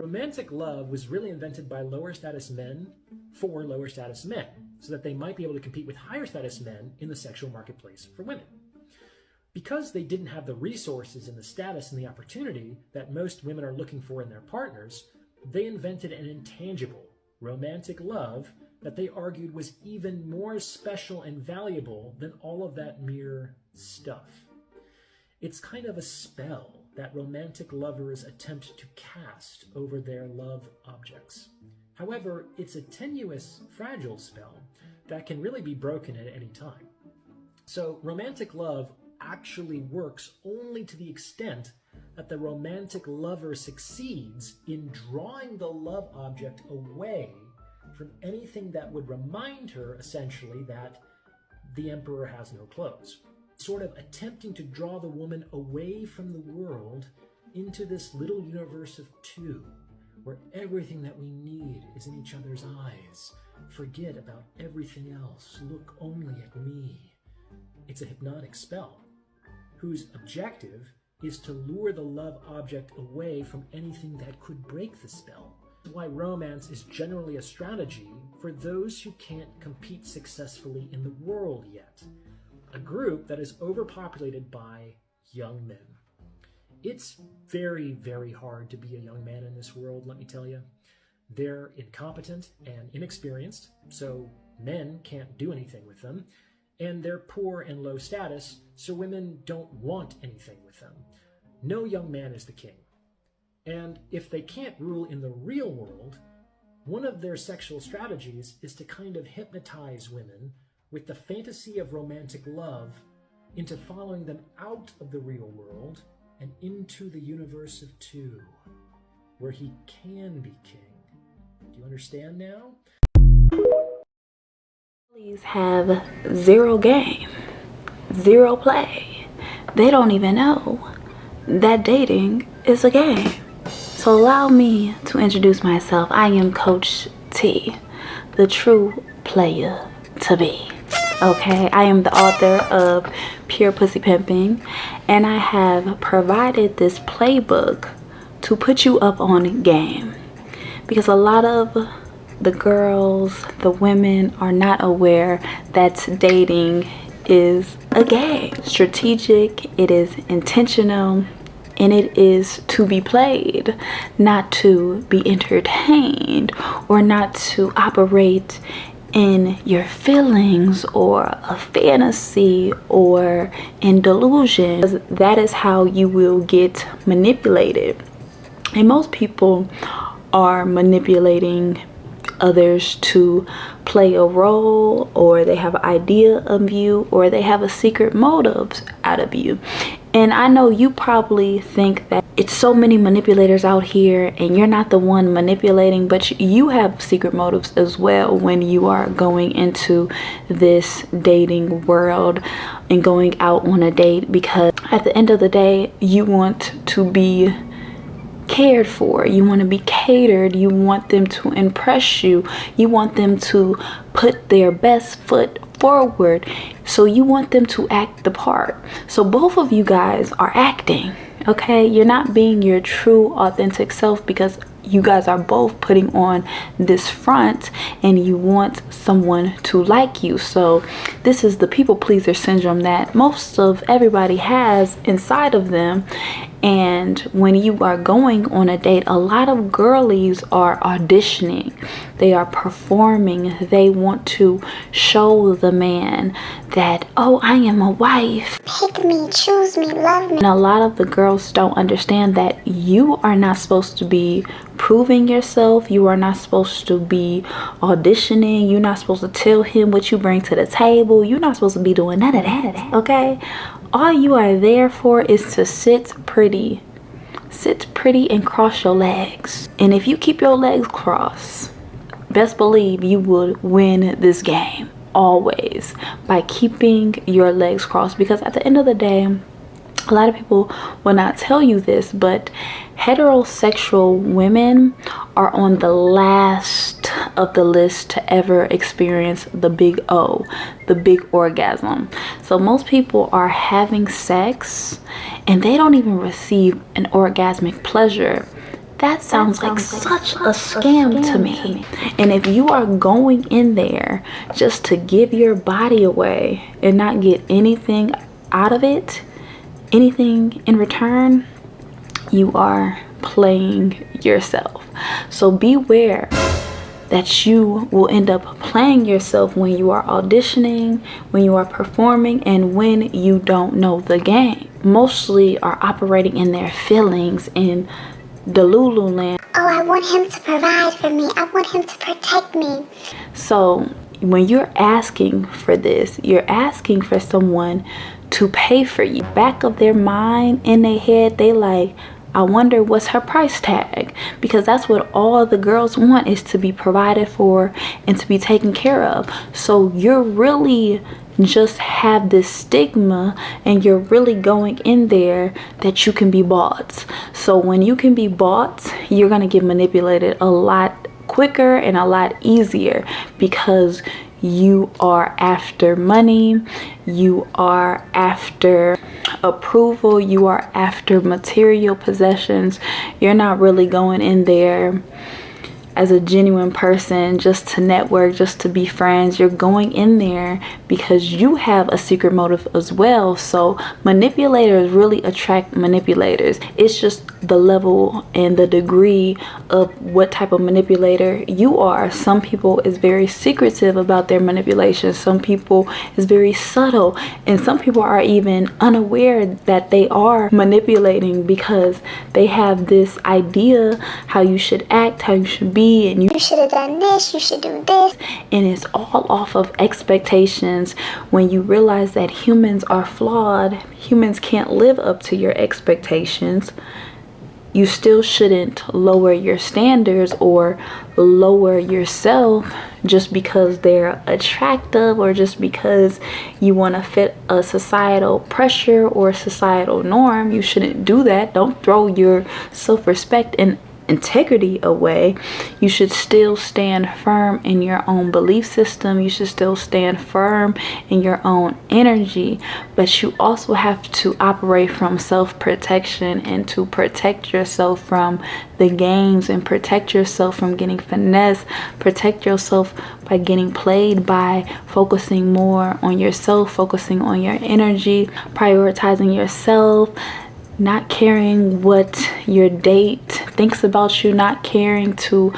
romantic love was really invented by lower status men for lower status men, so that they might be able to compete with higher status men in the sexual marketplace for women. Because they didn't have the resources and the status and the opportunity that most women are looking for in their partners, they invented an intangible, romantic love that they argued was even more special and valuable than all of that mere stuff. It's kind of a spell that romantic lovers attempt to cast over their love objects. However, it's a tenuous, fragile spell that can really be broken at any time. So romantic love actually works only to the extent that the romantic lover succeeds in drawing the love object away from anything that would remind her, essentially, that the emperor has no clothes. Sort of attempting to draw the woman away from the world into this little universe of two, where everything that we need is in each other's eyes. Forget about everything else. Look only at me. It's a hypnotic spell, whose objective is to lure the love object away from anything that could break the spell. That's why romance is generally a strategy for those who can't compete successfully in the world yet. A group that is overpopulated by young men. It's very, very hard to be a young man in this world, let me tell you. They're incompetent and inexperienced, so men can't do anything with them. And they're poor and low status, so women don't want anything with them. No young man is the king. And if they can't rule in the real world, one of their sexual strategies is to kind of hypnotize women with the fantasy of romantic love into following them out of the real world and into the universe of two, where he can be king. Do you understand now? These have zero game, zero play. They don't even know that dating is a game. So allow me to introduce myself. I am Coach T, the true player to be. Okay, I am the author of Pure Pussy Pimping, and I have provided this playbook to put you up on game, because a lot of the girls, the women, are not aware that dating is a game. Strategic, it is intentional, and it is to be played, not to be entertained, or not to operate in your feelings or a fantasy or in delusion. That is how you will get manipulated. And most people are manipulating others to play a role, or they have an idea of you, or they have a secret motives out of you. And I know you probably think that it's so many manipulators out here and you're not the one manipulating, but you have secret motives as well when you are going into this dating world and going out on a date, because at the end of the day, you want to be cared for, you want to be catered, you want them to impress you, you want them to put their best foot forward, so you want them to act the part. So both of you guys are acting, okay? You're not being your true authentic self, because you guys are both putting on this front and you want someone to like you. So this is the people pleaser syndrome that most of everybody has inside of them. And when you are going on a date, a lot of girlies are auditioning, they are performing, they want to show the man that, oh, I am a wife, pick me, choose me, love me. And a lot of the girls don't understand that you are not supposed to be proving yourself, you are not supposed to be auditioning, you're not supposed to tell him what you bring to the table, you're not supposed to be doing none of that, okay? All you are there for is to sit pretty and cross your legs. And if you keep your legs crossed, best believe you would win this game always by keeping your legs crossed. Because at the end of the day, a lot of people will not tell you this, but heterosexual women are on the last of the list to ever experience the big O, the big orgasm. So most people are having sex and they don't even receive an orgasmic pleasure. That sounds like such a scam to me. And if you are going in there just to give your body away and not get anything out of it, anything in return, you are playing yourself. So beware that you will end up playing yourself when you are auditioning, when you are performing, and when you don't know the game. Mostly are operating in their feelings in Delulu land. Oh, I want him to provide for me. I want him to protect me. So when you're asking for this, you're asking for someone to pay for you. Back of their mind, in their head, they like, I wonder what's her price tag, because that's what all the girls want, is to be provided for and to be taken care of. So you're really just have this stigma, and you're really going in there that you can be bought. So when you can be bought, you're gonna get manipulated a lot quicker and a lot easier, because you are after money, you are after approval, you are after material possessions. You're not really going in there as a genuine person just to network, just to be friends. You're going in there because you have a secret motive as well. So manipulators really attract manipulators. It's just the level and the degree of what type of manipulator you are. Some people is very secretive about their manipulation. Some people is very subtle, and some people are even unaware that they are manipulating, because they have this idea how you should act, how you should be, and you should have done this, you should do this. And it's all off of expectations. When you realize that humans are flawed, humans can't live up to your expectations, you still shouldn't lower your standards or lower yourself just because they're attractive, or just because you want to fit a societal pressure or societal norm. You shouldn't do that. Don't throw your self-respect and integrity away. You should still stand firm in your own belief system. You should still stand firm in your own energy, but you also have to operate from self-protection and to protect yourself from the games and protect yourself from getting finesse. Protect yourself by getting played, by focusing more on yourself, focusing on your energy, prioritizing yourself, not caring what your date thinks about you, not caring to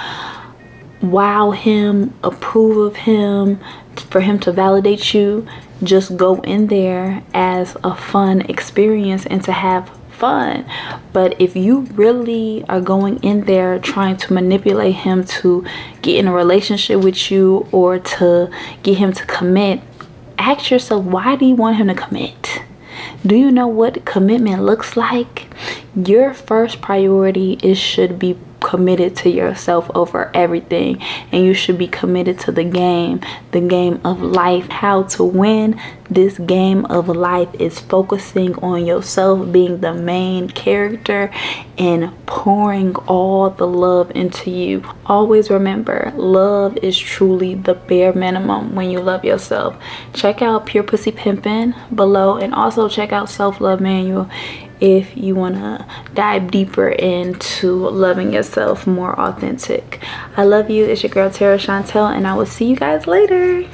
wow him, approve of him, for him to validate you. Just go in there as a fun experience and to have fun. But if you really are going in there trying to manipulate him to get in a relationship with you, or to get him to commit, ask yourself, why do you want him to commit? Do you know what commitment looks like? Your first priority should be committed to yourself over everything, and you should be committed to the game of life. How to win this game of life is focusing on yourself, being the main character, and pouring all the love into you. Always remember, love is truly the bare minimum when you love yourself. Check out Pure Pussy Pimpin' below, and also check out Self-Love Manual if you want to dive deeper into loving yourself more authentic. I love you. It's your girl TeraChantelle, and I will see you guys later.